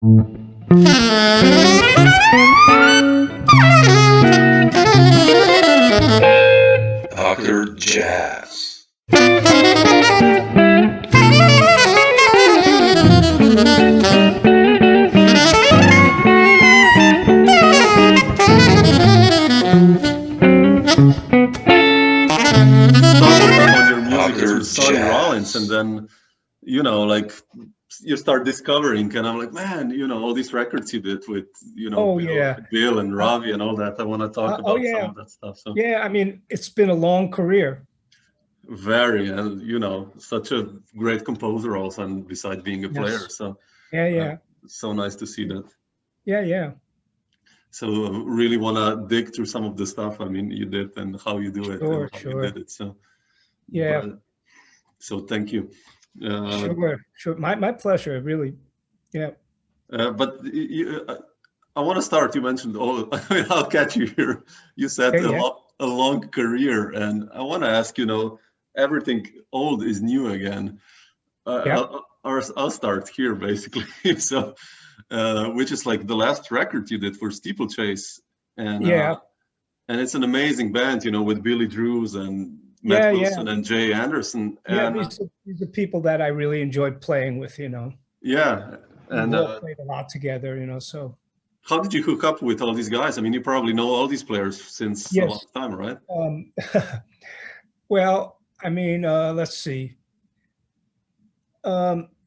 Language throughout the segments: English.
Dr. Jazz. On your music Dr. through Sonny Jazz. Rollins, and then like you start discovering, and I'm like, man, all these records you did with Oh Bill, yeah. Bill and Ravi and all that. I want to talk Oh about some yeah. of that stuff. So Yeah. I mean, it's been a long career. very, and such a great composer also, and besides being a player. Yes. So Yeah. so nice to see that. Yeah. So really want to dig through some of the stuff. I mean, you did and how you do it and how you Sure. did it. So Yeah. so thank you. Sure. My pleasure, really. Yeah. But I want to start. You mentioned I mean, I'll catch you here. You said Yeah. a long career, and I want to ask. Everything old is new again. Yeah. I'll start here basically. So, which is like the last record you did for Steeplechase, and Yeah. and it's an amazing band. With Billy Drews and Matt Yeah. Wilson and Jay Anderson. Yeah. And These are people that I really enjoyed playing with. yeah, and We all played a lot together. So. how did you hook up with all these guys? I mean, you probably know all these players since a Yes. long time, right? Well, I mean, let's see.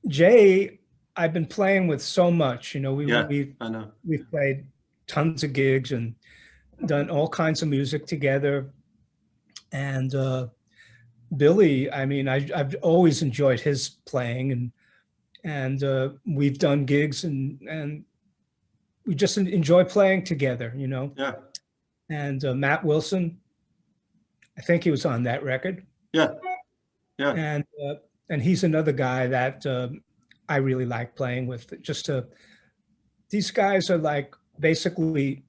Jay, I've been playing with so much. I know. We've played tons of gigs and done all kinds of music together. And Billy, I mean, I've always enjoyed his playing, and we've done gigs and we just enjoy playing together. Yeah. And Matt Wilson, I think he was on that record. Yeah. And he's another guy that I really like playing with. These guys are like basically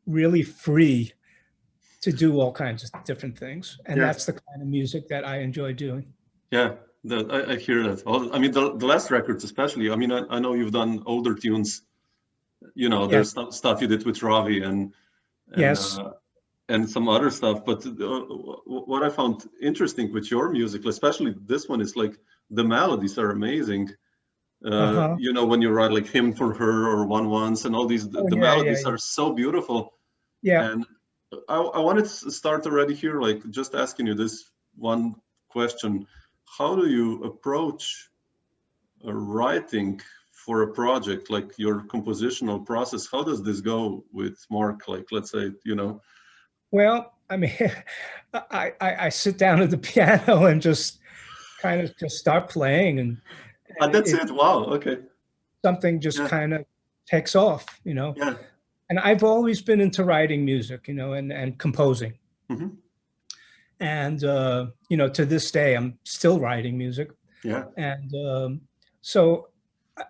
really free to do all kinds of different things, and that's the kind of music that I enjoy doing. Yeah, I hear that. I mean, the last records especially. I mean, I know you've done older tunes. There's stuff you did with Ravi and Yes. And some other stuff. But what I found interesting with your music, especially this one, is like the melodies are amazing. When you write like Hymn for Her or One Once and all these, the melodies are so beautiful. Yeah. And I wanted to start already here, like just asking you this one question. How do you approach writing for a project, like your compositional process? How does this go with Mark? Like, let's say, Well, I mean, I sit down at the piano and just kind of just start playing, and that's it. Wow. Okay. Something just kind of takes off, Yeah. And I've always been into writing music, and composing. Mm-hmm. And, to this day, I'm still writing music. Yeah. And so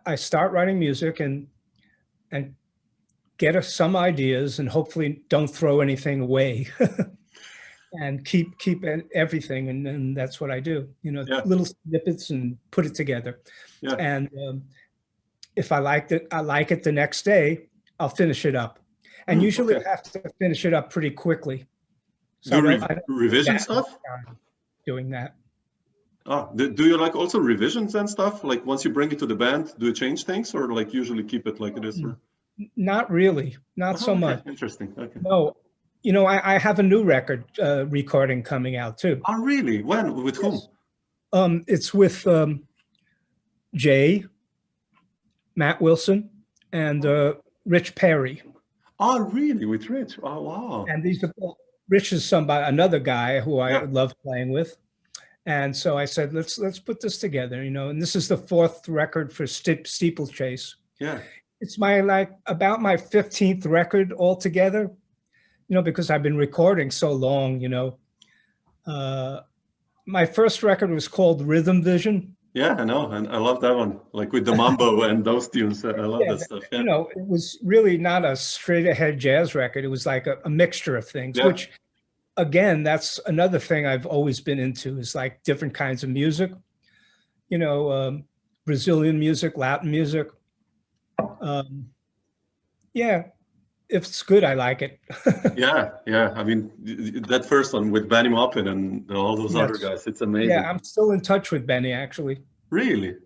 I start writing music and get some ideas, and hopefully don't throw anything away and keep everything. And that's what I do, little snippets and put it together. Yeah. And if I like it the next day, I'll finish it up. And usually I have to finish it up pretty quickly. So revision stuff? Doing that. Oh, do you like also revisions and stuff? Like once you bring it to the band, do you change things or like usually keep it like it is? Or? Not really, not so much. Interesting. Okay. No, I have a new record recording coming out too. Oh, really? When? With whom? It's with Jay, Matt Wilson, and Rich Perry. Oh, really? With Rich? Oh, wow. And Rich is another guy who I love playing with. And so I said, let's put this together, and this is the 4th record for Steeplechase. Yeah. It's about my 15th record altogether, because I've been recording so long, my first record was called Rhythm Vision. Yeah, I know. And I love that one. Like with the mambo and those tunes. I love that stuff. Yeah. It was really not a straight ahead jazz record. It was like a mixture of things, which again, that's another thing I've always been into, is like different kinds of music, Brazilian music, Latin music. Um, yeah, if it's good, I like it. Yeah, yeah. I mean, that first one with Benny Maupin and all those other Yes. guys, it's Yeah, amazing. I'm still in touch with Benny, actually. Really?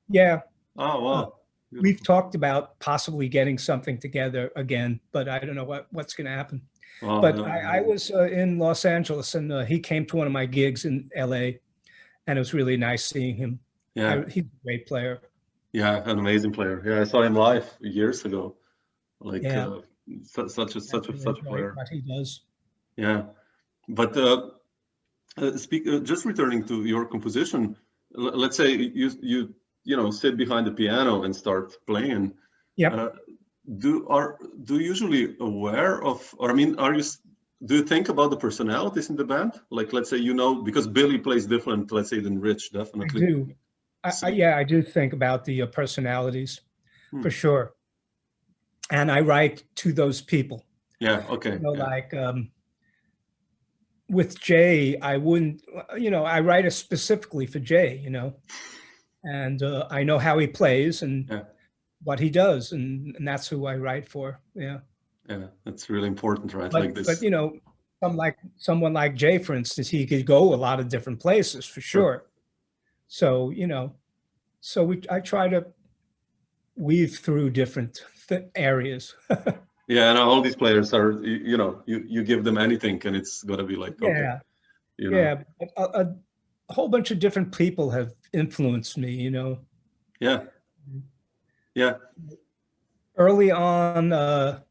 Yeah, Oh, uh, wow. we've Beautiful. talked about possibly getting something together again, but I don't know what's going to happen. Wow, But yeah, I amazing. was in Los Angeles, and he came to one of my gigs in LA, and it was really nice seeing him. Yeah, He's a great player. yeah, an amazing player. Yeah, I saw him live years ago. Like Yeah, I such really a enjoy player. what he does. Yeah, but just returning to your composition, let's say you know sit behind the piano and start playing. Yep, Uh, do you usually aware of, or I mean, do you think about the personalities in the band? Like, let's say because Billy plays different, let's say, than Rich, I definitely. do. So, Yeah, I do think about the personalities hmm, for sure, and I write to those people. yeah, okay, yeah, Like with Jay, I wouldn't. I write it specifically for Jay. And I know how he plays and yeah, what he does, and that's who I write for. Yeah, yeah. That's really important, right? Like but this. someone like Jay, for instance, he could go a lot of different places for Sure. sure. So I try to weave through different areas. Yeah, and all these players are, you give them anything, and it's gonna be like, okay, Yeah, you know, yeah. A whole bunch of different people have influenced me. yeah, yeah. Early on,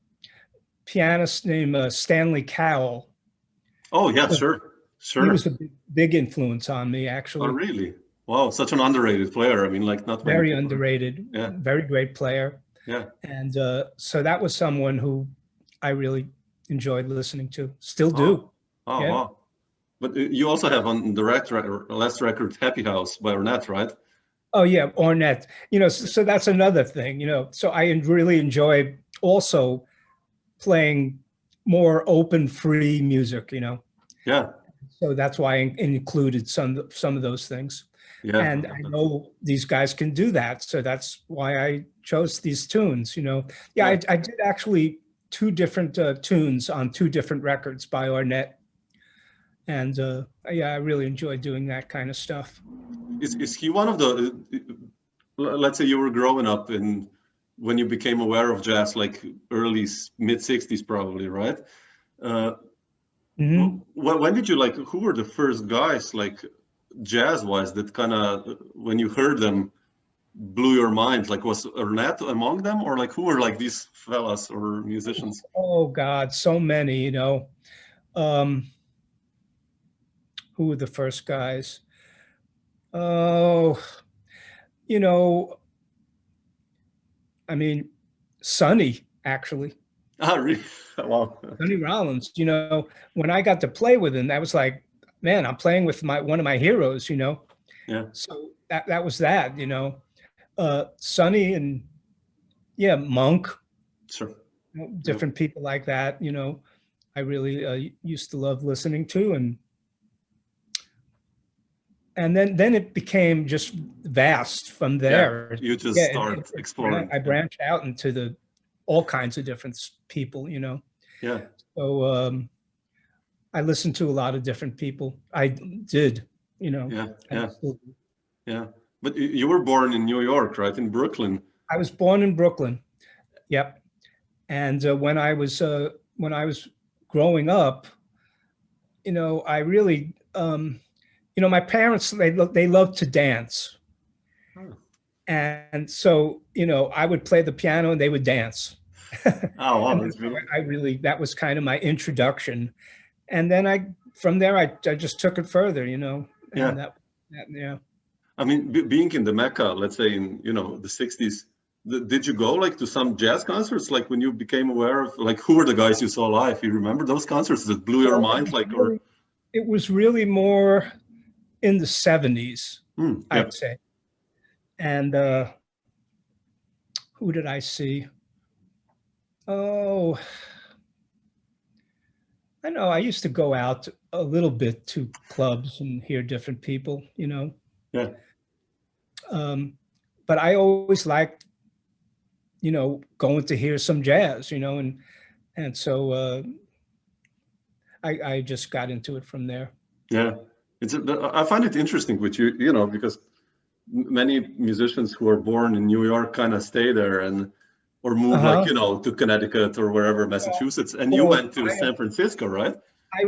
pianist named Stanley Cowell. Oh, yeah, Was sure, He sure. was a big influence on me, Oh, actually. really? Wow, such an underrated player. I mean, like, not many Very people. underrated, Yeah, very great player. yeah. And so that was someone who I really enjoyed listening to. Still Oh, do. oh, Yeah. wow. But you also have on the last record, Happy House by Ornette, right? Oh yeah, Ornette. So that's another thing. So I really enjoy also playing more open, free music. Yeah, So that's why I included some of those things. yeah, I And love I that. know these guys can do that. So that's why I chose these tunes. Yeah, Yeah. I did actually two different tunes on two different records by Ornette. And yeah, I really enjoy doing that kind of stuff. Is he one of the, let's say you were growing up and when you became aware of jazz, like mid 60s probably, right? Uh, Hmm. when did you like, who were the first guys like jazz wise that kind of, when you heard them, blew your mind? Like, was Ornette among them, or like who were like these fellas or musicians? Oh God, so many. Um, who were the first guys? Oh, you know, I mean, Sonny, actually. Ah, really? Wow. Sonny Okay. Rollins, when I got to play with him, that was like, man, I'm playing with one of my heroes. Yeah, So that was that. Sonny and yeah, Monk, sure. Yeah, different people like that. I really used to love listening to, and then it became just vast from yeah. there. You just Yeah, start exploring. I Yeah, branched out into the all kinds of different people. yeah, So I listened to a lot of different people. I did, you know, yeah, I yeah, still do. yeah. But you were born in New York, right? In Brooklyn. I was born in Brooklyn. Yep. And when I was growing up, I really, my parents they loved to dance, Oh, and so I would play the piano and they would dance, oh wow, and that's that's how beautiful. that was kind of my introduction, and then from there I just took it further, Yeah. and that yeah. I mean, being in the Mecca, let's say in, the 60s, did you go like to some jazz concerts? Like when you became aware of like who were the guys you saw live? You remember those concerts that blew your Well, mind? Like, or it was really more in the 70s, yeah, I'd say. And who did I see? Oh, I know I used to go out a little bit to clubs and hear different people. yeah, Um, but I always liked going to hear some jazz, and so I just got into it from there. Yeah, I find it interesting with you, because many musicians who are born in New York kind of stay there or move like, to Connecticut or wherever, Massachusetts, and you went to San Francisco, right?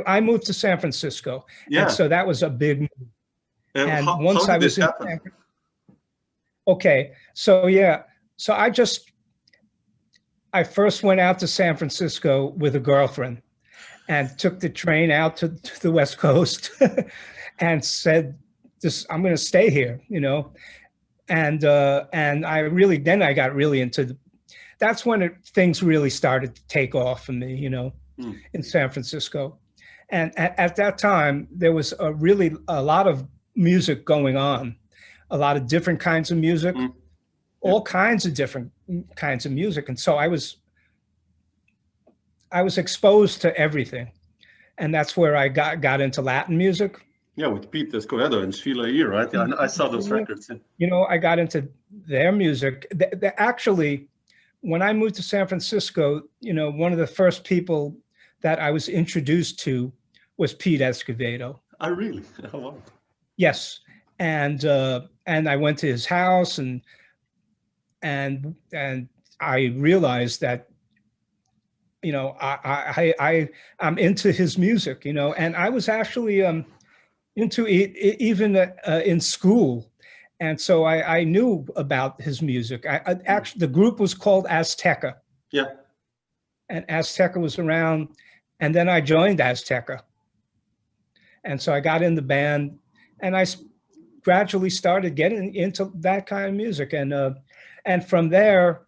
I moved to San Francisco, yeah. And so that was a big move. And once I was in San Francisco. Okay, so yeah, so I first went out to San Francisco with a girlfriend and took the train out to the West Coast and said, I'm going to stay here, and I got really into that's when things really started to take off for me, in San Francisco. And at that time, there was a lot of music going on, a lot of different kinds of music, all kinds of different kinds of music. And so I was exposed to everything. And that's where I got into Latin music. Yeah, with Pete Escovedo and Sheila E., right? Yeah, I saw those records. I got into their music. Actually, when I moved to San Francisco, one of the first people that I was introduced to was Pete Escovedo. Oh, really? Oh, wow. Yes, and I went to his house, and I realized that, I'm into his music, and I was actually into it even in school, and so I knew about his music. I actually, the group was called Azteca. Yeah. And Azteca was around, and then I joined Azteca. And so I got in the band, and I gradually started getting into that kind of music. And from there,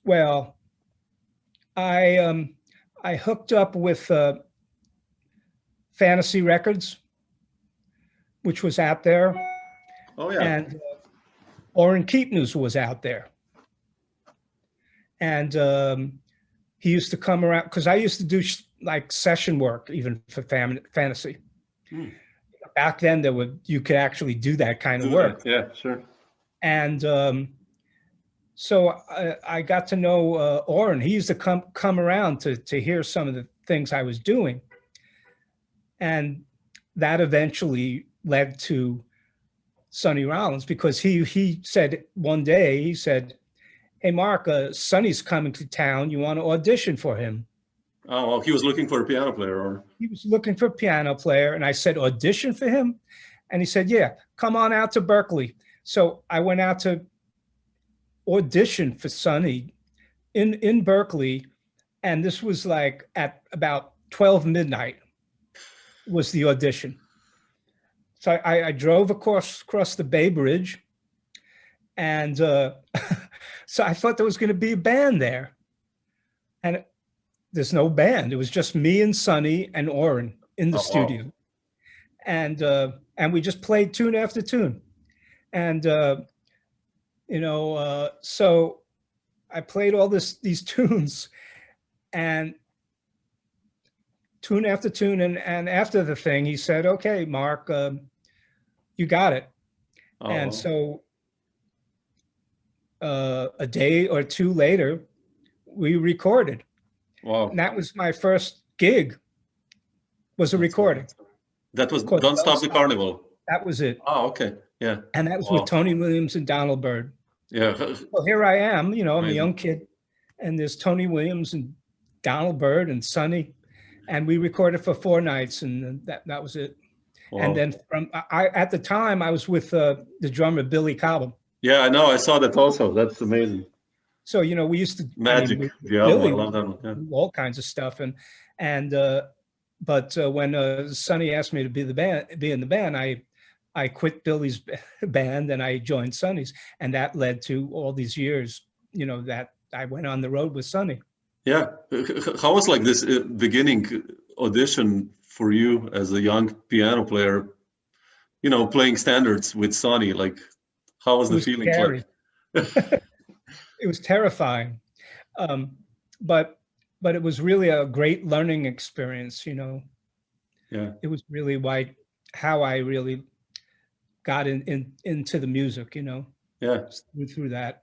well, I hooked up with Fantasy Records, which was out there. Oh, yeah. And Orrin Keepnews was out there. And he used to come around, because I used to do like session work even for Fantasy. Back then, you could actually do that kind of work. Yeah, sure. And so I got to know Orrin. He used to come around to hear some of the things I was doing. And that eventually led to Sonny Rollins, because he said one day, he said, "Hey, Mark, Sonny's coming to town. You want to audition for him?" Oh, well, he was looking for a piano player, or? He was looking for a piano player. And I said, "Audition for him?" And he said, "Yeah, come on out to Berkeley." So I went out to audition for Sonny in Berkeley. And this was like at about 12 midnight was the audition. So I drove across the Bay Bridge. And so I thought there was going to be a band there. And there's no band. It was just me and Sonny and Orrin in the studio. Wow. And we just played tune after tune. And, so I played all these tunes, and tune after tune. And after the thing, he said, "Okay, Mark, you got it." And so a day or two later, we recorded. Wow. And that was my first gig, was a recording. That was Don't Stop the Carnival. That was it. Oh, okay. Yeah. And that was with Tony Williams and Donald Byrd. Yeah. Well, here I am, I'm a young kid, and there's Tony Williams and Donald Byrd and Sonny, and we recorded for 4 nights, and that was it. Wow. And then at the time, I was with the drummer, Billy Cobham. Yeah, I know. I saw that also. That's amazing. So, we used to Magic. Billy, I love that one. Yeah. All kinds of stuff. But when Sonny asked me to be in the band, I quit Billy's band and I joined Sonny's, and that led to all these years, that I went on the road with Sonny. Yeah. How was like this beginning audition for you as a young piano player, playing standards with Sonny? Like, how was the feeling like? It was terrifying. But it was really a great learning experience, Yeah. It was really how I really got into the music, Yeah. Through that.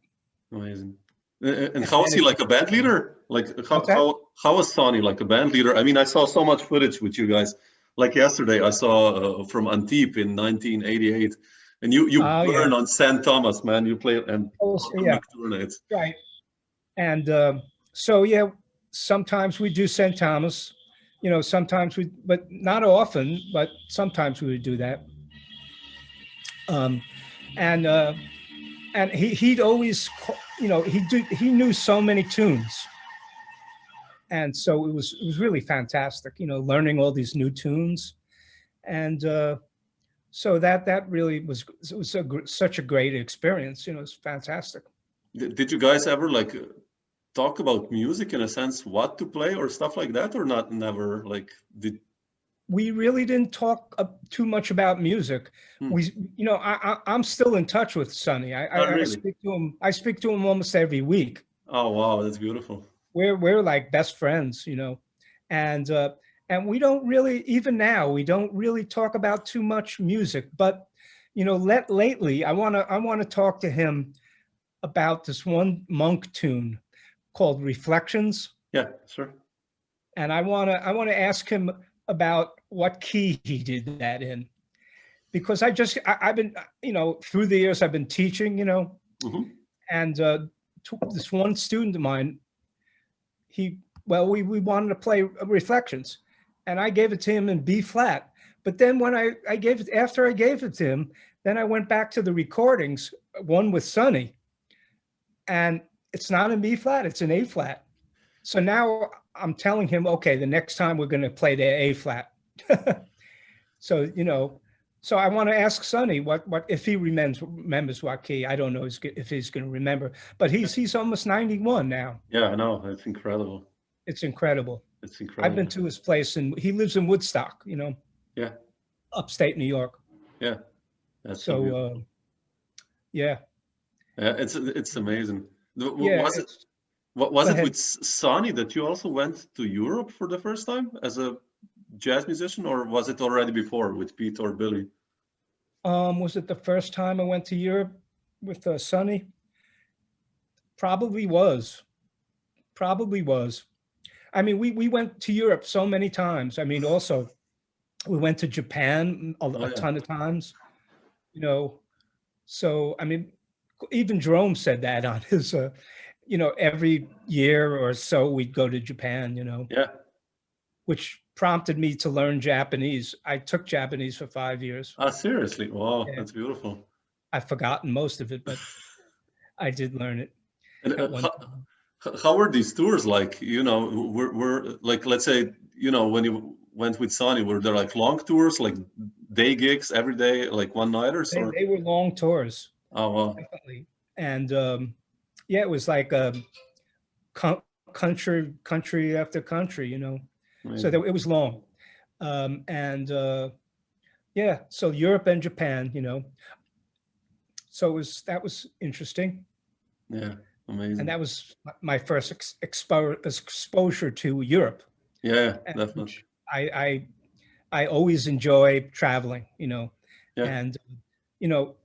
Amazing. And how is he like a band leader? Like how was Sonny like a band leader? I mean, I saw so much footage with you guys. Like yesterday, I saw from Antibes in 1988, and you burn on St. Thomas, man. You play and nocturnates. Right. And so yeah, sometimes we do St. Thomas. You know, sometimes but not often, but sometimes we would do that. And he'd always, you know, he knew so many tunes, and so it was really fantastic, you know, learning all these new tunes, and so that really was such a great experience. You know, it's fantastic. Did you guys ever like talk about music in a sense, what to play or stuff like that, or not? Never like did. We really didn't talk too much about music. We, you know, I'm still in touch with Sonny. I speak to him. I speak to him almost every week. Oh wow, that's beautiful. We're like best friends, you know, and we don't really, even now, we don't really talk about too much music. But you know, lately, I wanna talk to him about this one Monk tune called Reflections. Yeah, sure. And I wanna ask him about what key he did that in, because I've been, you know, through the years I've been teaching, you know, and this one student of mine, we wanted to play Reflections, and I gave it to him in B flat. But then when after I gave it to him, then I went back to the recordings, one with Sonny, and it's not in B flat, it's in A flat. So now I'm telling him, okay, the next time we're going to play the A flat. So, you know, so I want to ask Sonny what if he remembers what key. I don't know if he's going to remember, but he's almost 91 now. Yeah, I know. It's incredible. It's incredible. It's incredible. I've been to his place, and he lives in Woodstock, you know. Yeah. Upstate New York. Yeah. That's so yeah. Yeah, it's amazing. Yeah, was it with Sonny that you also went to Europe for the first time as a jazz musician, or was it already before with Pete or Billy? Was it the first time I went to Europe with Sonny? Probably was. I mean, we went to Europe so many times. I mean, also, we went to Japan a ton of times, you know. So, I mean, even Jerome said that on his, you know, every year or so we'd go to Japan, you know. Yeah. Which prompted me to learn Japanese. I took Japanese for 5 years. Ah, seriously? Wow, yeah. That's beautiful. I've forgotten most of it, but I did learn it. And how were these tours like? You know, were like, let's say, you know, when you went with Sonny, were there like long tours, like day gigs every day, like one-nighters? They were long tours. Oh, wow. Definitely. And yeah, it was like country after country, you know. Amazing. So it was long. Yeah, so Europe and Japan, you know. So that was interesting. Yeah, amazing. And that was my first exposure to Europe. Yeah, definitely. I always enjoy traveling, you know. Yeah. And you know,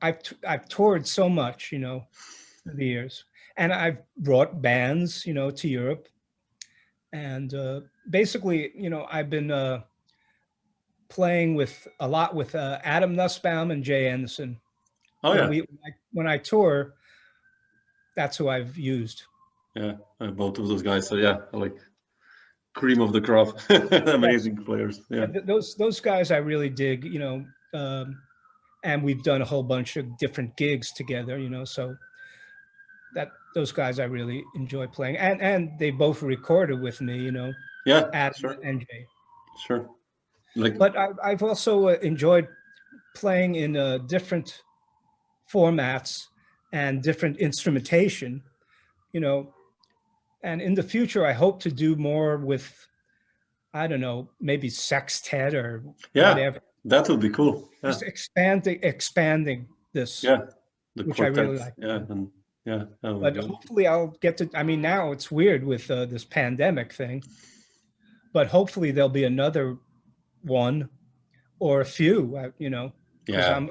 I've toured so much, you know, through the years, and I've brought bands, you know, to Europe, and basically, you know, I've been playing a lot with Adam Nussbaum and Jay Henderson. Oh yeah. When I tour, that's who I've used. Yeah, both of those guys. So yeah, like cream of the crop, amazing players. Yeah, those guys I really dig. You know. And we've done a whole bunch of different gigs together, you know, so those guys I really enjoy playing, and they both recorded with me, you know. Yeah, Adam sure. and Jay. Sure. But I've also enjoyed playing in different formats and different instrumentation, you know. And in the future, I hope to do more with, I don't know, maybe sextet or whatever. That would be cool. Yeah. Just expanding this. Yeah, which quartet. I really like. Yeah, but hopefully I'll get to. I mean, now it's weird with this pandemic thing, but hopefully there'll be another one or a few. You know, yeah.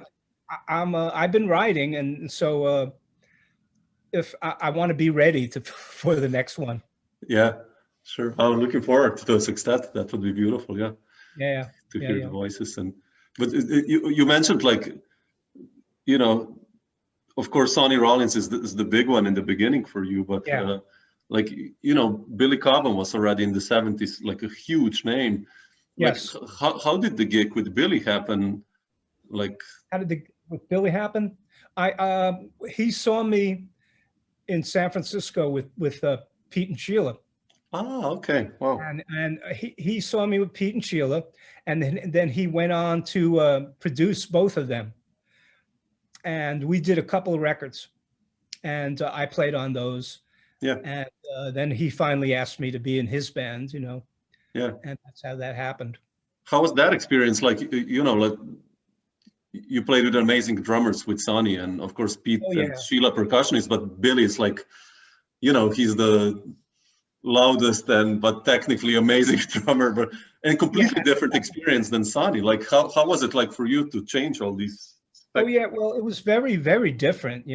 I've been writing, and so if I want to be ready to for the next one. Yeah, sure. I'm looking forward to the success. That would be beautiful. Yeah, Yeah, to yeah, hear yeah. the voices. And but you mentioned, like, you know, of course, Sonny Rollins is the big one in the beginning for you, but Yeah. like, you know, Billy Cobham was already in the 70s, like a huge name. Like, Yes. how did the gig with Billy happen? Like, How did the with Billy happen? He saw me in San Francisco with Pete and Sheila, okay, wow, and he saw me with Pete and Sheila, and then he went on to produce both of them, and we did a couple of records, and I played on those, yeah, and then he finally asked me to be in his band, yeah. and that's how that happened. How was that experience? Like, you know, like, you played with amazing drummers with Sonny, and of course Pete Oh and yeah, Sheila percussionists, but Billy is like, you know, he's the loudest and but technically amazing drummer, but and completely yeah. different experience than Sonny. Like, how was it like for you to change all these Oh yeah. Well, it was very, very different,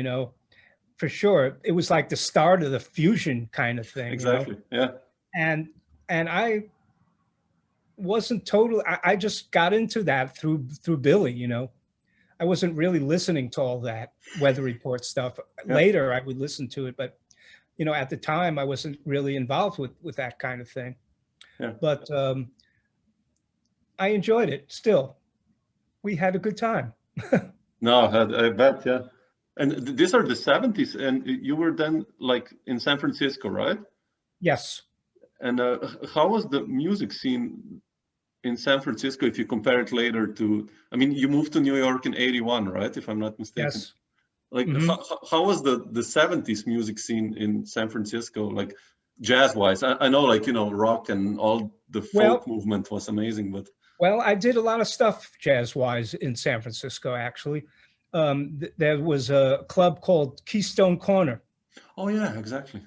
for sure. It was like the start of the fusion kind of thing, exactly, yeah, and I wasn't totally. I just got into that through Billy. I wasn't really listening to all that weather report stuff. yeah, Later, I would listen to it, but at the time, I wasn't really involved with that kind of thing. yeah. But I enjoyed it. Still, we had a good time. No, I bet, yeah. And these are the 70s, and you were then like in San Francisco, right? Yes. And how was the music scene in San Francisco if you compare it later to, I mean, you moved to New York in 81, right? If I'm not mistaken. Yes. Like, Hmm. how was the 70s music scene in San Francisco, like jazz-wise? I know, like, you know, rock and all the folk Well, movement was amazing, but I did a lot of stuff jazz-wise in San Francisco, actually. There was a club called Keystone Corner. oh yeah, exactly.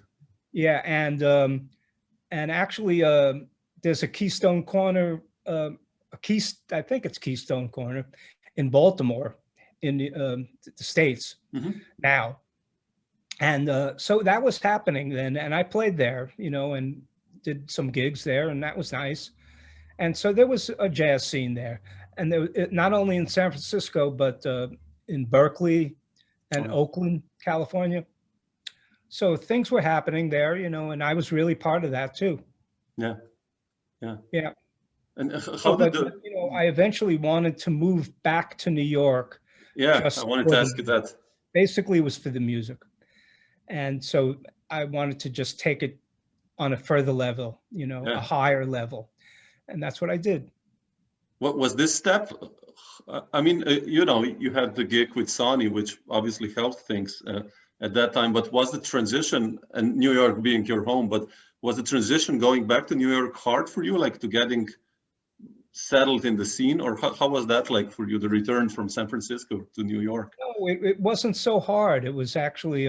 Yeah, and actually, there's a Keystone Corner, I think it's Keystone Corner in Baltimore, in the States Hmm. now. And so that was happening then, and I played there, and did some gigs there, and that was nice. And so there was a jazz scene there, and not only in San Francisco, but in Berkeley and Oh, Oakland, California. So things were happening there, and I was really part of that too. yeah, yeah. Yeah. And So, how did but the, I eventually wanted to move back to New York, yeah, I just wanted for to the ask you that. basically it was for the music, and so I wanted to just take it on a further level, a Yeah. higher level, and that's what I did. What was this step? I mean, you know, you had the gig with Sonny, which obviously helped things at that time, but was the transition, and New York being your home, but was the transition going back to New York hard for you, like to getting settled in the scene, or how was that like for you, the return from San Francisco to New York? No, it wasn't so hard. It was actually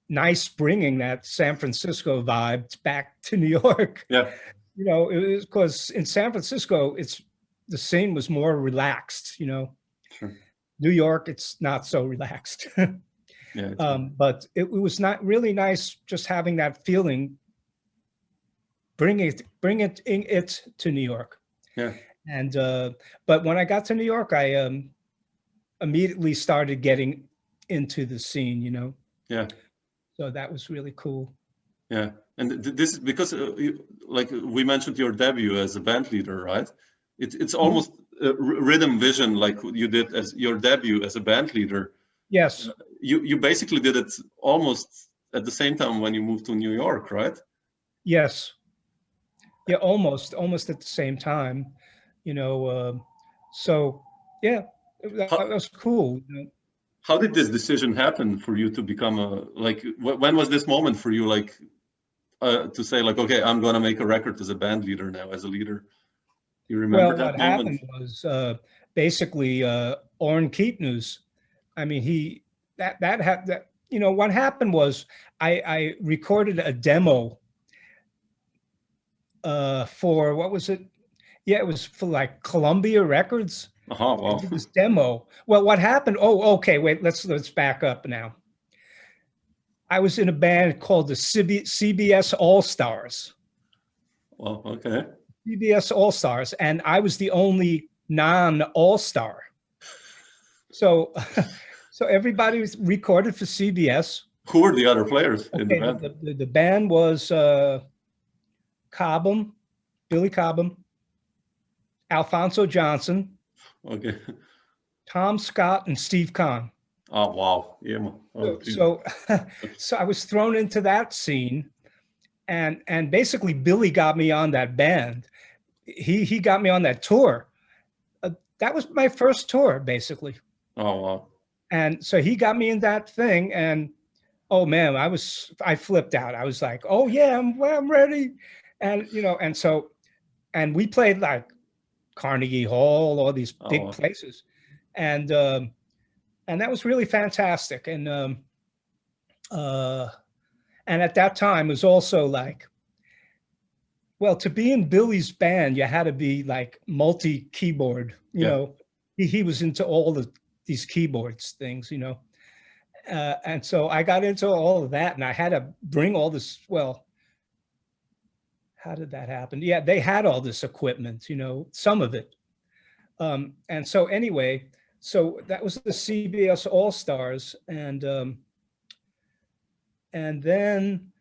nice bringing that San Francisco vibe back to New York. Yeah, It was because in San Francisco, the scene was more relaxed. sure. New York, it's not so relaxed. Yeah, But it was not really nice just having that feeling. Bring it to New York. yeah, And but when I got to New York, I immediately started getting into the scene. yeah, So that was really cool. yeah. And this is because, like we mentioned, your debut as a band leader, right? It's Mhm. almost rhythm vision, like you did as your debut as a band leader. Yes. You basically did it almost at the same time when you moved to New York, right? Yes. Yeah. Almost at the same time. You know. So yeah, that How was cool. how did this decision happen for you to become a like? When was this moment for you, like to say like, okay, I'm gonna make a record as a band leader now, as a leader? You remember Well, that what moment? happened was basically Orrin Keepnews. I mean, that had that. What happened was I recorded a demo for what was it? Yeah, it was for like Columbia Records. I Wow. did this demo. Well, what happened? Oh, okay. Wait, let's back up now. I was in a band called the CBS All Stars. Well, okay. CBS All Stars, and I was the only non-All Star. So, so everybody was recorded for CBS. Who were the other players in the Okay, band? the band was Cobham, Billy Cobham, Alphonso Johnson, Okay. Tom Scott, and Steve Kahn. Oh, wow. Yeah. Man. Oh, So, so I was thrown into that scene, and basically Billy got me on that band. He got me on that tour. That was my first tour, basically. oh, wow. And so he got me in that thing, and oh man, I flipped out. I was like, oh yeah, I'm ready, and you know, and we played like Carnegie Hall, all these Oh, big wow. places, and that was really fantastic. And at that time it was also like, well, to be in Billy's band, you had to be like multi-keyboard. You Yeah. know, he was into all these keyboards things. You know, and so I got into all of that, and I had to bring all this. Well, how did that happen? Yeah, they had all this equipment. You know, some of it. And so anyway, so that was the CBS All Stars, and then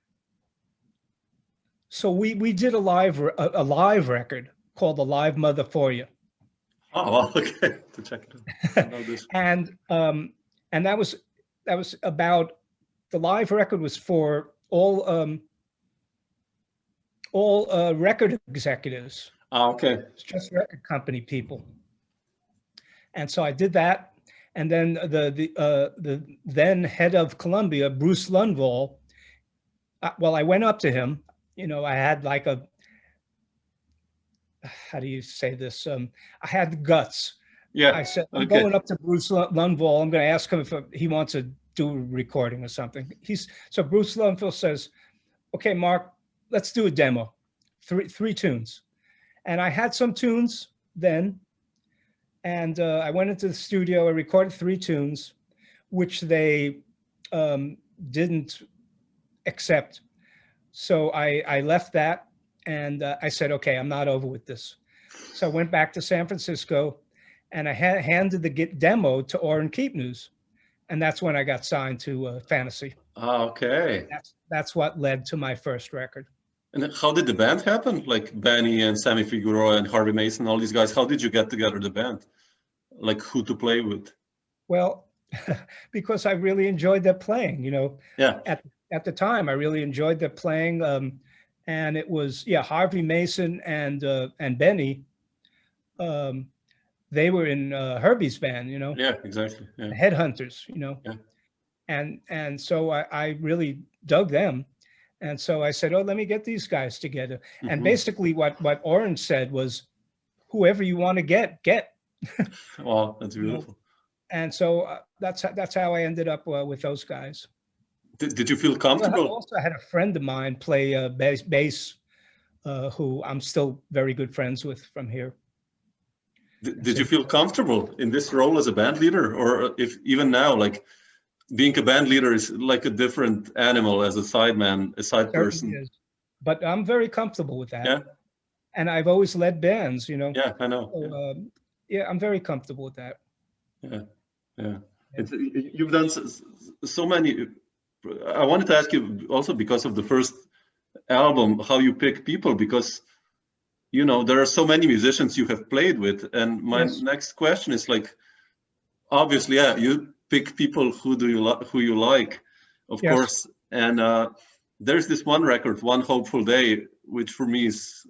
so we did a live record called "The Live Mother for You," Oh, wow. Okay. To check it out. I know this. and that was about, the live record was for all record executives. Oh, okay. It's just record company people. And so I did that, and then the then head of Columbia, Bruce Lundvall. Well, I went up to him. You know, I had like a, how do you say this? I had the guts. Yeah. I said, I'm Okay. going up to Bruce Lundvall. I'm going to ask him if he wants to do a recording or something. So Bruce Lundvall says, okay, Mark, let's do a demo, three tunes. And I had some tunes then. And I went into the studio, I recorded 3 tunes, which they didn't accept. So I left that, and I said, okay, I'm not over with this. So I went back to San Francisco, and I handed the demo to Orrin Keepnews. And that's when I got signed to Fantasy. Oh, okay. That's what led to my first record. And how did the band happen? Like Benny and Sammy Figueroa and Harvey Mason, all these guys. How did you get together the band? Like who to play with? Well, because I really enjoyed their playing, you know. Yeah. At the time, I really enjoyed their playing, and it was Harvey Mason and Benny. They were in Herbie's band, you know. Yeah, exactly. Yeah. Headhunters, you know. Yeah. And so I really dug them, and so I said, oh, let me get these guys together. Mm-hmm. And basically, what Orange said was, whoever you want to get. Wow, that's beautiful. And so that's how I ended up with those guys. Did you feel comfortable? I also had a friend of mine play bass, who I'm still very good friends with from here. Did you feel comfortable in this role as a band leader, or if even now, like being a band leader is like a different animal as a sideman, a side person? Is. But I'm very comfortable with that. Yeah. And I've always led bands, you know. Yeah, I know. So, yeah, I'm very comfortable with that. Yeah. You've done so many. I wanted to ask you also, because of the first album, how you pick people, because you know there are so many musicians you have played with, and my next question is like, obviously, you pick people who you like, of course, and there's this one record, One Hopeful Day, which for me is,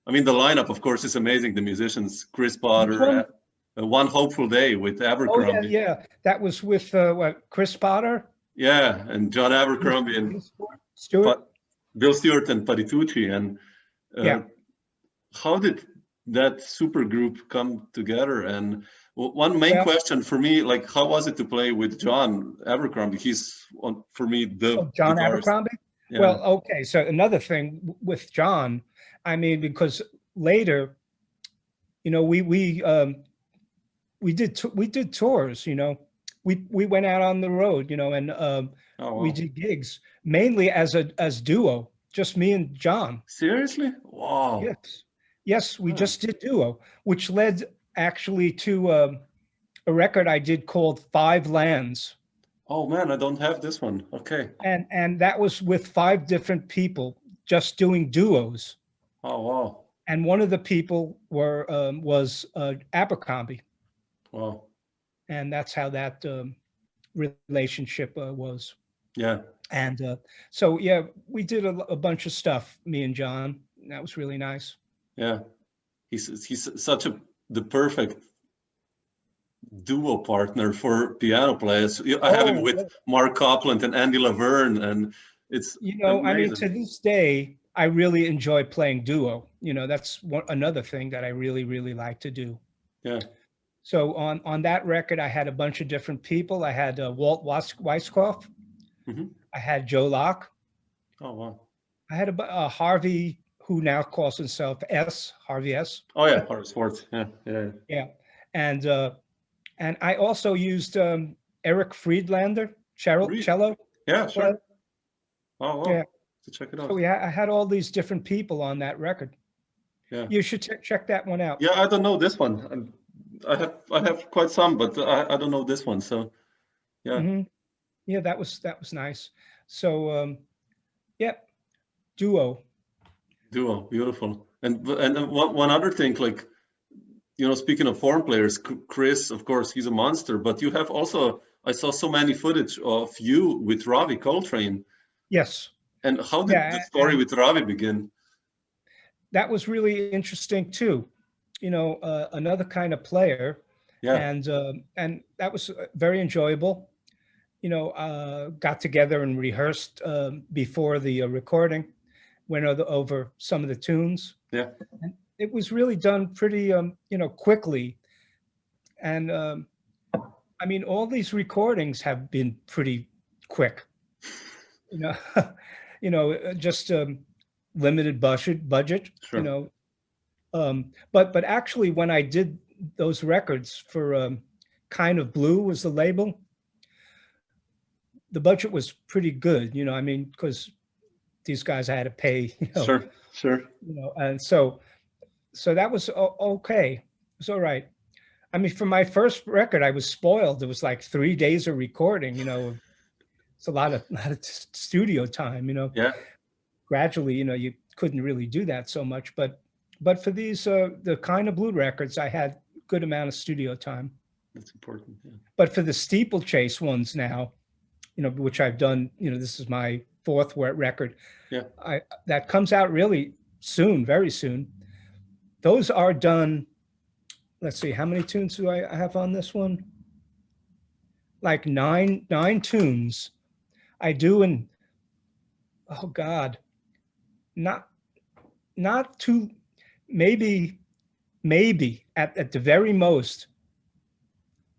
I mean, the lineup, of course, is amazing. The musicians, Chris Potter, One Hopeful Day with Abercrombie. Oh, yeah. That was with Chris Potter? Yeah, and John Abercrombie and Stewart? Bill Stewart and Patitucci. And how did that super group come together? And one main question for me, like, how was it to play with John Abercrombie? He's, for me, the John guitarist. Abercrombie? Yeah. Well, okay. So another thing with John, I mean, because later, you know, we did tours, you know. We went out on the road, you know, and Oh, wow. We did gigs mainly as duo, just me and John. Seriously? Wow. Yes, we just did duo, which led actually to a record I did called Five Lands. Oh man, I don't have this one. Okay. And that was with 5 different people just doing duos. Oh wow. And one of the people was Abercrombie. Wow. And that's how that relationship was. Yeah. And so, yeah, we did a bunch of stuff, me and John. That was really nice. Yeah. He's such the perfect duo partner for piano players. I have him with Mark Copland and Andy Laverne, and it's amazing. I mean, to this day, I really enjoy playing duo. That's another thing that I really, really like to do. Yeah. So on that record, I had a bunch of different people. I had Walt Weiskopf. Mm-hmm. I had Joe Locke. Oh wow. I had a Harvey, who now calls himself Harvey S. Oh yeah, Harvey Swartz. Yeah. And I also used Eric Friedlander, cello. Yeah, sure. Oh wow. Yeah. To check it out. So yeah, I had all these different people on that record. Yeah. You should check that one out. Yeah, I don't know this one. I have quite some, but I don't know this one. So yeah. Mm-hmm. Yeah, that was nice. So yeah, duo, beautiful. And one other thing, like, speaking of foreign players, Chris, of course, he's a monster, but you have also, I saw so many footage of you with Ravi Coltrane. Yes. And how did the story with Ravi begin? That was really interesting too. Another kind of player. Yeah. And that was very enjoyable. Got together and rehearsed before the recording, went over some of the tunes. Yeah. And it was really done pretty, quickly. And I mean, all these recordings have been pretty quick. Just limited budget. Sure. But actually, when I did those records for Kind of Blue was the label, the budget was pretty good. I mean, because these guys I had to pay. Sure. And so that was okay. It was all right. I mean, for my first record, I was spoiled. It was like 3 days of recording. It's a lot of studio time. Yeah. Gradually, you couldn't really do that so much, but for these the Kind of Blue records, I had good amount of studio time. That's important. Yeah. But for the steeplechase ones now, which I've done, this is my 4th record. Yeah. That comes out really soon, very soon. Those are done. Let's see, how many tunes do I have on this one? Like nine tunes. I do in, oh God, not too, maybe at the very most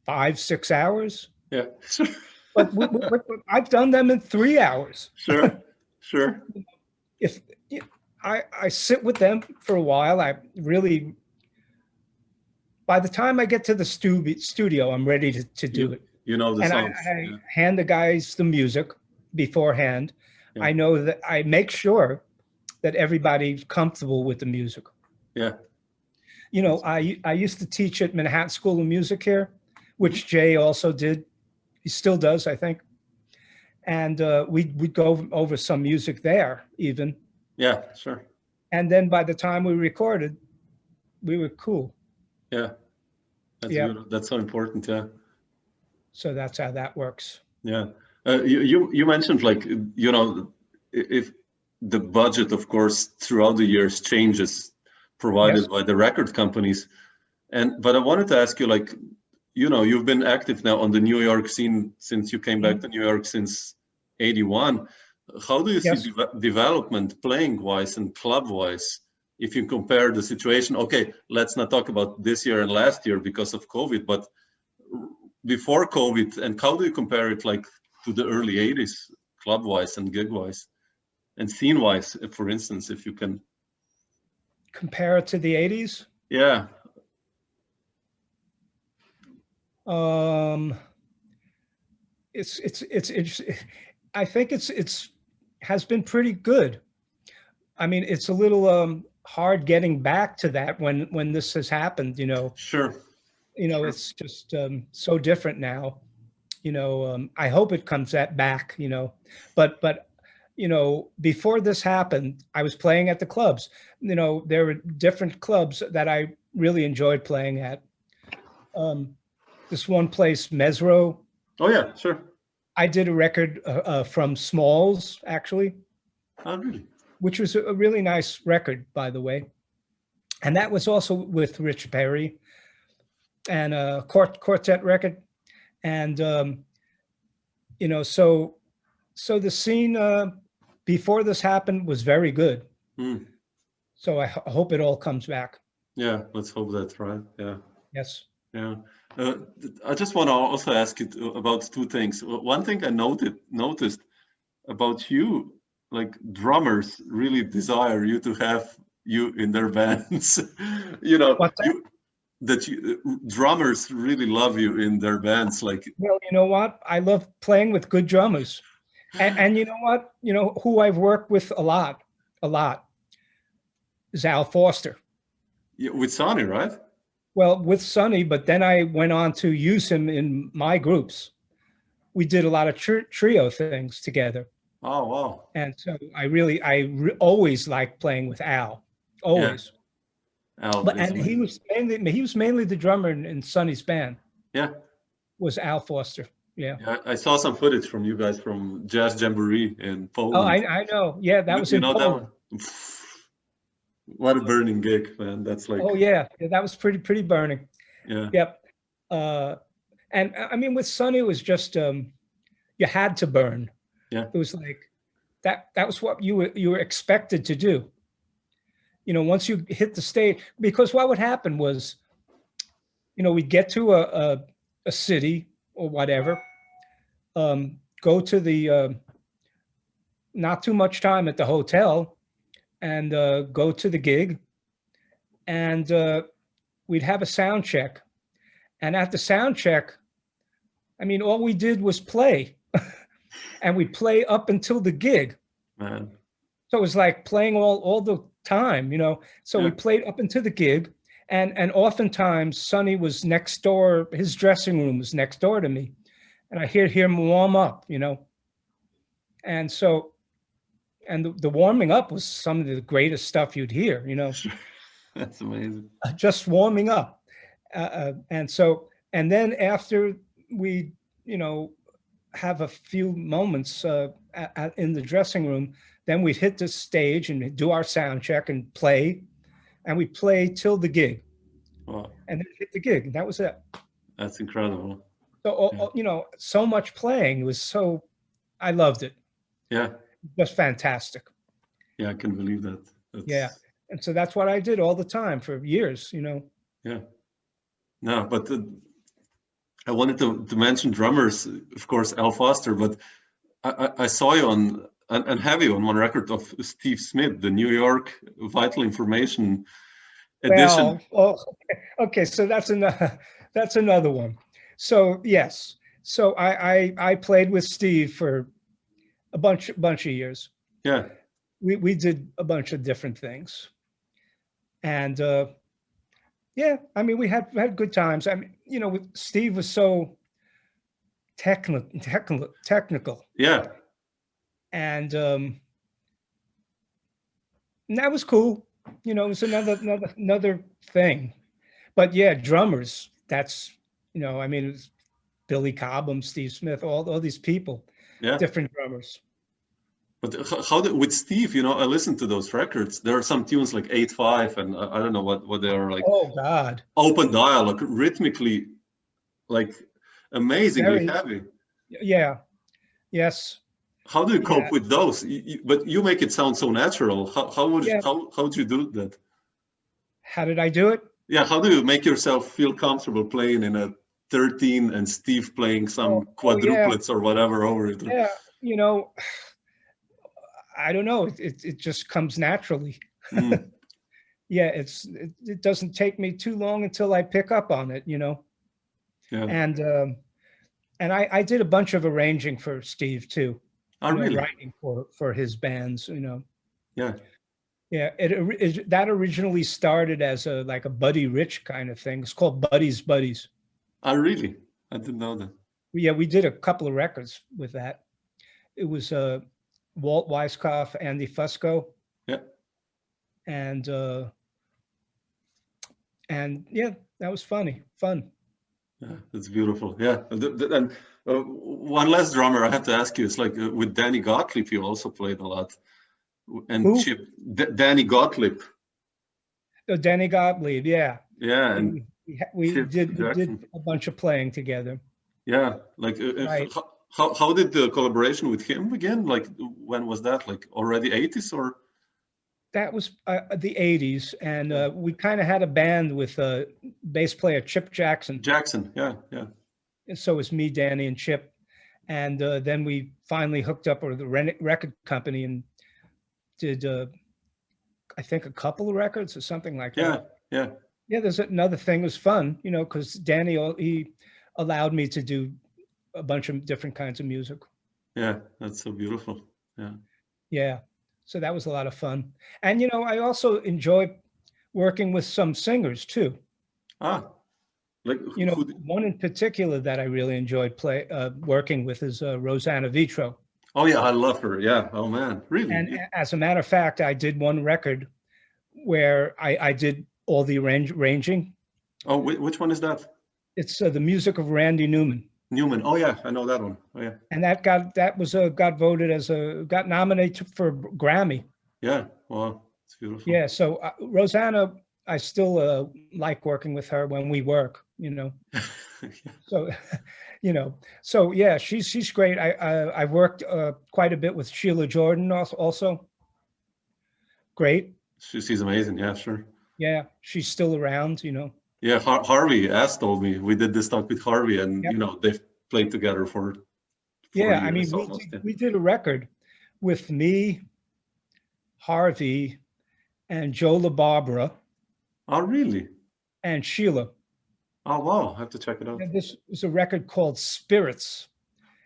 5-6 hours. Yeah. but I've done them in 3 hours. Sure. If I sit with them for a while, I really, by the time I get to the studio, I'm ready to do it. The songs. I hand the guys the music beforehand. Yeah. I know that I make sure that everybody's comfortable with the music. Yeah. I used to teach at Manhattan School of Music here, which Jay also did. He still does, I think. And we'd go over some music there even. Yeah, sure. And then by the time we recorded, we were cool. Yeah. That's so important. Yeah. So that's how that works. Yeah. You mentioned, like, if the budget, of course, throughout the years changes, provided by the record companies. But I wanted to ask you, like, you've been active now on the New York scene since you came back to New York since '81. How do you see development playing wise and club wise? If you compare the situation, okay, let's not talk about this year and last year because of COVID, but before COVID, and how do you compare it, like, to the early '80s, club wise and gig wise and scene wise, for instance, if you can compare it to the '80s? Yeah. It's interesting. I think it's has been pretty good. I mean, it's a little hard getting back to that when this has happened, you know. Sure. Sure. It's just so different now. I hope it comes back, but before this happened, I was playing at the clubs. There were different clubs that I really enjoyed playing at. This one place, Mesro. Oh yeah, sure. I did a record from Smalls, actually. Oh, really? Which was a really nice record, by the way. And that was also with Rich Perry, and a quartet record. And, so the scene before this happened was very good. Mm. So I hope it all comes back. Yeah, let's hope that's right. Yeah. Yes. Yeah. I just want to also ask you about two things. One thing I noticed about you, like drummers really desire you to have you in their bands. Drummers really love you in their bands. Like, well, you know what? I love playing with good drummers. And you know what? Who I've worked with a lot is Al Foster. Yeah, with Sonny, right? Well, with Sonny, but then I went on to use him in my groups. We did a lot of trio things together. Oh, wow. And so I always liked playing with Al, always. Yeah. Al, and he was mainly the drummer in Sonny's band. Yeah. Was Al Foster. Yeah. I saw some footage from you guys from Jazz Jamboree in Poland. Oh, I know. Yeah, that was in Poland. That one? What a burning gig, man. That's like. Oh yeah, that was pretty burning. Yeah. Yep. And I mean, with Sonny, it was just you had to burn. Yeah. It was like that was what you were expected to do. Once you hit the stage, because what would happen was, we'd get to a city or whatever, go to the not too much time at the hotel, and go to the gig, and we'd have a sound check. And at the sound check, I mean, all we did was play. And we'd play up until the gig. Man. So it was like playing all the time, So we played up until the gig. And oftentimes Sonny was next door, his dressing room was next door to me. And I hear him warm up, And so, and the warming up was some of the greatest stuff you'd hear, That's amazing. Just warming up. And then after we, have a few moments in the dressing room, then we'd hit the stage and do our sound check and play. And we play till the gig. Wow. And then hit the gig. And that was it. That's incredible. So, so much playing. It was I loved it. Yeah. Just fantastic. Yeah, I can believe that. Yeah. And so that's what I did all the time for years, Yeah. No, but I wanted to mention drummers, of course, Al Foster, but I saw you and have you on one record of Steve Smith, the New York Vital Information edition. Well, okay. So that's another one. So yes. So I played with Steve for a bunch of years. Yeah. We did a bunch of different things. And yeah, I mean, we had good times. I mean, Steve was so technical. Yeah. And that was cool. It was another thing. But yeah, drummers, that's, I mean, it was Billy Cobham, Steve Smith, all these people, different drummers. But with Steve, I listened to those records. There are some tunes like 8/5, and I don't know what they are like. Oh God! Open dialogue, rhythmically, like amazingly heavy. Yeah. Yes. How do you cope with those? But you make it sound so natural. How would you do that? How did I do it? Yeah. How do you make yourself feel comfortable playing in a 13 and Steve playing some quadruplets or whatever over it? Yeah. I don't know. It just comes naturally. Mm. Yeah, it doesn't take me too long until I pick up on it, Yeah. And I did a bunch of arranging for Steve too. Oh, really? writing for his bands, Yeah. Yeah, that originally started as a like a Buddy Rich kind of thing. It's called Buddy's Buddies. Oh, really? I didn't know that. Yeah, we did a couple of records with that. It was Walt Weiskopf, Andy Fusco, Yeah. and yeah, that was fun. Yeah, it's beautiful. Yeah. And one last drummer I have to ask you, it's like with Danny Gottlieb, you also played a lot. And Who? Chip, Danny Gottlieb. Oh, Danny Gottlieb, yeah. Yeah. And We Chip did Jackson. a bunch of playing together. Yeah. Like, Right. how did the collaboration with him begin? Like, when was that? Like already 80s or? That was the 80s, and we kind of had a band with bass player Chip Jackson. Jackson, yeah, yeah. And so it was me, Danny, and Chip. And then we finally hooked up with the record company and did, I think, a couple of records or something like that. Yeah. Yeah, there's another thing. It was fun, because Danny, he allowed me to do a bunch of different kinds of music. Yeah, that's so beautiful. Yeah. Yeah. So that was a lot of fun. And, I also enjoy working with some singers too. Like one in particular that I really enjoyed working with is Rosanna Vitro. Oh yeah, I love her. Yeah. Oh man, really? And as a matter of fact, I did one record where I did all the arranging. Oh, which one is that? It's the music of Randy Newman. Newman. Oh yeah, I know that one. Oh yeah. And that got voted got nominated for Grammy. Yeah. Wow, it's beautiful. Yeah. So Rosanna, I still like working with her when we work. So, so yeah, she's great. I've worked quite a bit with Sheila Jordan also. Great. She's amazing. Yeah, sure. Yeah, she's still around. Yeah, Harvey told me we did this talk with Harvey, and Yep. they've played together for 4 Yeah, I years mean, almost. we did a record with me, Harvey, and Joe LaBarbera. Oh, really? And Sheila. Oh, wow. I have to check it out. And this was a record called Spirits.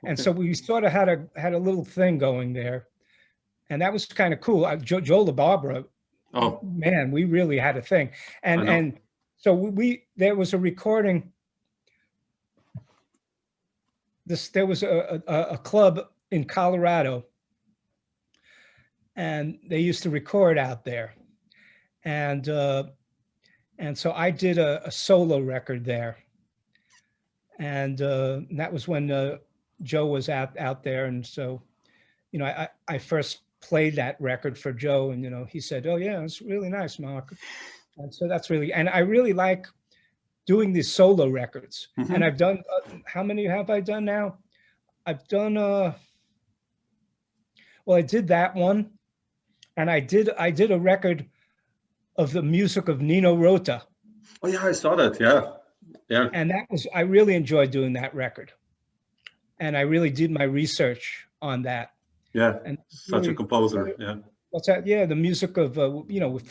And so we sort of had a little thing going there. And that was kind of cool. Joe LaBarbera, oh man, we really had a thing. And so there was a recording. There was a club in Colorado, and they used to record out there. And so I did a solo record there. And that was when Joe was out there. And so, I first played that record for Joe, and, he said, "Oh yeah, it's really nice, Mark." And so and I really like doing these solo records. Mm-hmm. And I've done, how many have I done now? I've done, well, I did that one. And I did a record of the music of Nino Rota. Oh yeah, I saw that. Yeah. And I really enjoyed doing that record. And I really did my research on that. Yeah, and such a composer. Yeah. What's that? Yeah, the music of,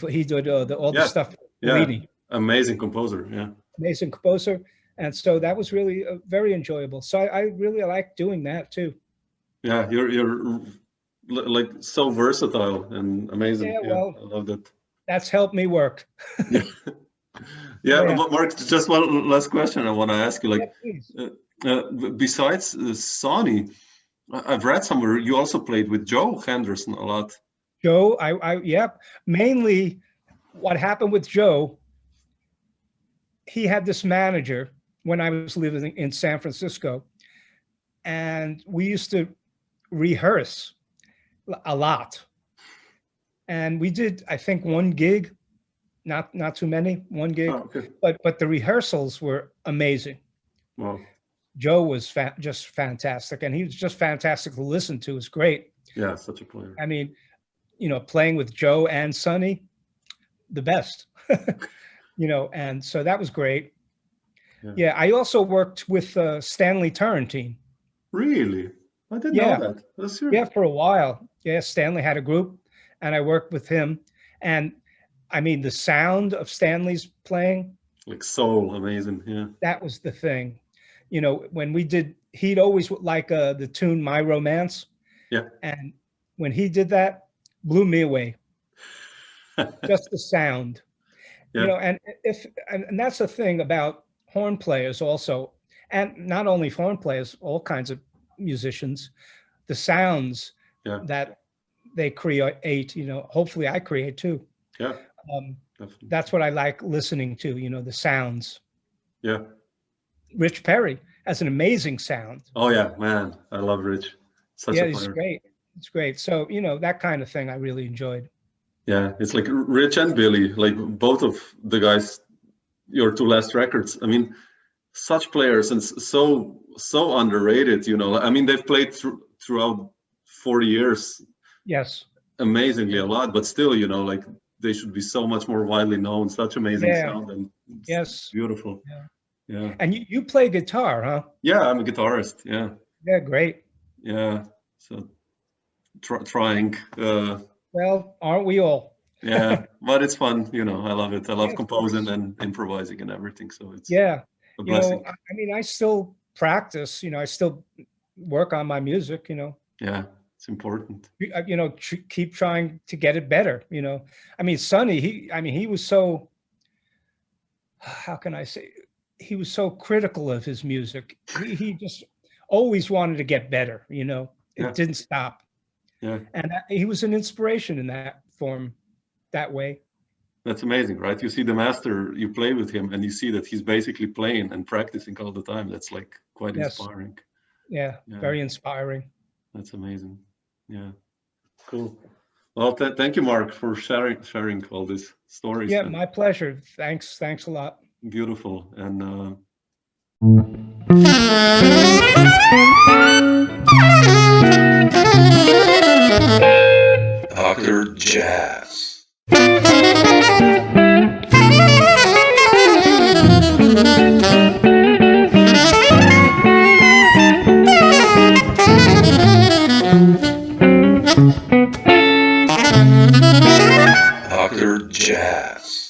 he did all the stuff. Yeah, amazing composer. Yeah. Amazing composer. And so that was really very enjoyable. So I really like doing that too. Yeah, you're like so versatile and amazing. Yeah, well, I love that. That's helped me work. Yeah, Mark, just one last question I want to ask you. Like, besides Sonny, I've read somewhere you also played with Joe Henderson a lot. Joe, mainly what happened with Joe, he had this manager when I was living in San Francisco, and we used to rehearse a lot. And we did, I think, one gig, not too many, one gig, but the rehearsals were amazing. Wow. Joe was just fantastic, and he was just fantastic to listen to. It was great. Yeah, such a player. I mean, playing with Joe and Sonny, the best. And so that was great. Yeah, I also worked with Stanley Turrentine. Really? I didn't know that. That's serious. Yeah, for a while. Yeah, Stanley had a group, and I worked with him. And I mean, the sound of Stanley's playing, like soul, amazing. Yeah, that was the thing. When we did, he'd always like the tune "My Romance," Yeah. And when he did that, blew me away. Just the sound. Yeah. You know, and that's the thing about horn players also, and not only horn players, all kinds of musicians, the sounds Yeah. that they create, you know, hopefully I create too. Yeah. Definitely. That's what I like listening to, you know, the sounds. Yeah. Rich Perry has an amazing sound. Oh yeah, man, I love Rich. Such Yeah, a he's player. great. It's great. So, you know, that kind of thing I really enjoyed. Yeah, it's like Rich and Billy, like both of the guys, your two last records. I mean, such players and so underrated. You know, I mean, they've played throughout 40 years, Yes. amazingly a lot, but still, you know, like they should be so much more widely known. Such amazing Yeah. sound and it's Yes. beautiful. Yeah. Yeah. And you play guitar, huh? Yeah, I'm a guitarist. Yeah. Yeah, great. Yeah. So trying. Well, aren't we all? Yeah, but it's fun, you know. I love it. I love Yeah, of composing course. and improvising and everything. So it's Yeah. a You blessing. know, I mean, I still practice, you know, I still work on my music, you know. Yeah, it's important. You know, keep trying to get it better, you know. I mean, Sonny, he was so, how can I say, he was so critical of his music. He just always wanted to get better, you know. It Yeah. didn't stop. Yeah, And he was an inspiration in that form, that way. that's amazing, right? You see the master, you play with him, and you see that he's basically playing and practicing all the time. That's like quite Yes. inspiring. Yeah, Yeah. very inspiring. That's amazing. Yeah, cool. Well, thank you, Mark, for sharing all these stories. Yeah, and my pleasure. Thanks a lot. beautiful. And Dr. Jazz. Dr. Jazz.